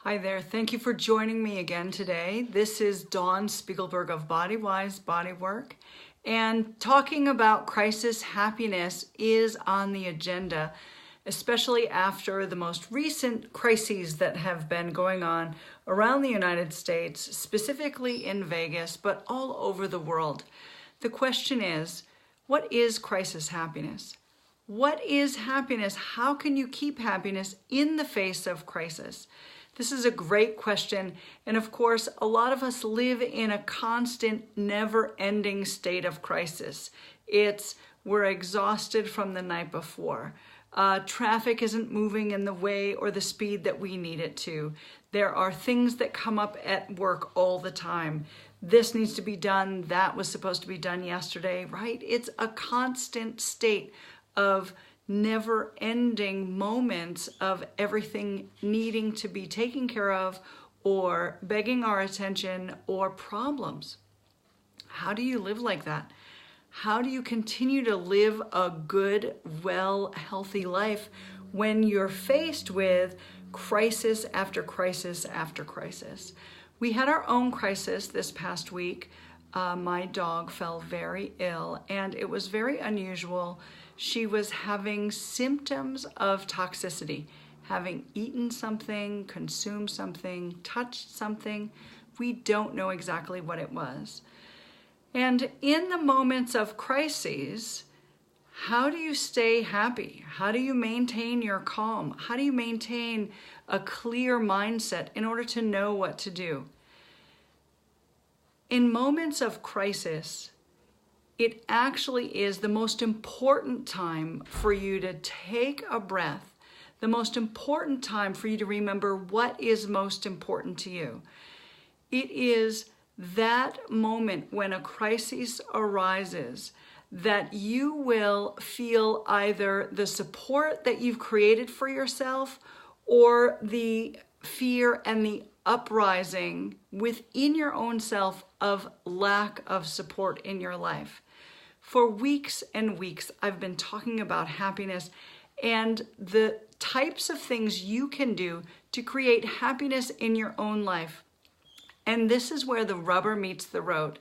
Hi there. Thank you for joining me again today. This is Dawn Spiegelberg of Bodywise Bodywork, and talking about crisis happiness is on the agenda, especially after the most recent crises that have been going on around the United States, specifically in Vegas, but all over the world. The question is, what is crisis happiness? What is happiness? How can you keep happiness in the face of crisis? This is a great question, and of course, a lot of us live in a constant, never-ending state of crisis. We're exhausted from the night before. Traffic isn't moving in the way or the speed that we need it to. There are things that come up at work all the time. This needs to be done, that was supposed to be done yesterday, right? It's a constant state of never-ending moments of everything needing to be taken care of or begging our attention or problems. How do you live like that? How do you continue to live a good, well, healthy life when you're faced with crisis after crisis after crisis? We had our own crisis this past week. My dog fell very ill, and it was very unusual. She was having symptoms of toxicity, having eaten something, consumed something, touched something. We don't know exactly what it was. And in the moments of crises, how do you stay happy? How do you maintain your calm? How do you maintain a clear mindset in order to know what to do? In moments of crisis, it actually is the most important time for you to take a breath, the most important time for you to remember what is most important to you. It is that moment when a crisis arises that you will feel either the support that you've created for yourself or the fear and the uprising within your own self of lack of support in your life. For weeks and weeks, I've been talking about happiness and the types of things you can do to create happiness in your own life. And this is where the rubber meets the road.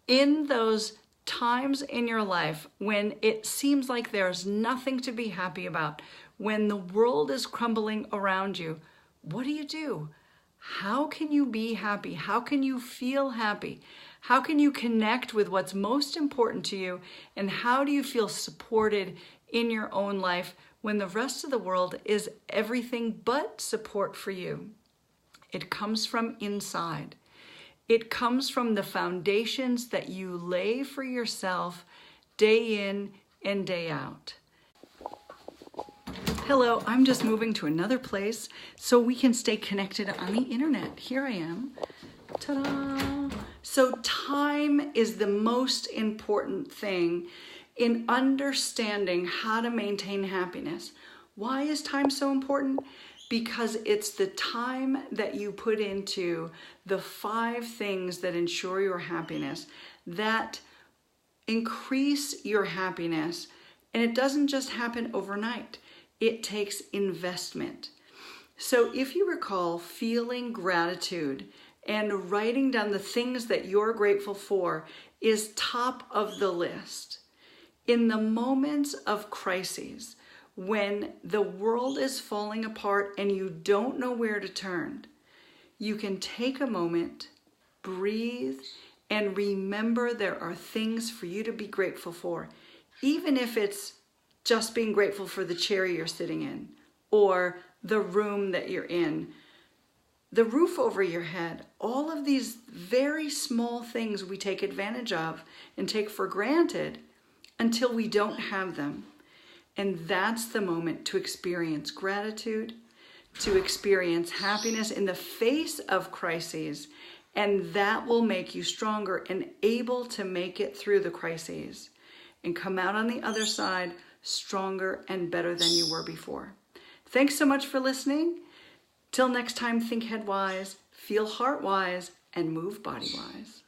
In those times in your life when it seems like there's nothing to be happy about, when the world is crumbling around you, what do? How can you be happy? How can you feel happy? How can you connect with what's most important to you? And how do you feel supported in your own life when the rest of the world is everything but support for you? It comes from inside. It comes from the foundations that you lay for yourself day in and day out. Hello, I'm just moving to another place so we can stay connected on the internet. Here I am. Ta-da! So time is the most important thing in understanding how to maintain happiness. Why is time so important? Because it's the time that you put into the 5 things that ensure your happiness, that increase your happiness. And it doesn't just happen overnight. It takes investment. So if you recall, feeling gratitude and writing down the things that you're grateful for is top of the list. In the moments of crises, when the world is falling apart and you don't know where to turn, you can take a moment, breathe, and remember there are things for you to be grateful for, even if it's just being grateful for the chair you're sitting in, or the room that you're in, the roof over your head. All of these very small things we take advantage of and take for granted until we don't have them. And that's the moment to experience gratitude, to experience happiness in the face of crises, and that will make you stronger and able to make it through the crises and come out on the other side stronger and better than you were before. Thanks so much for listening. Till next time, think head wise, feel heart wise, and move body wise.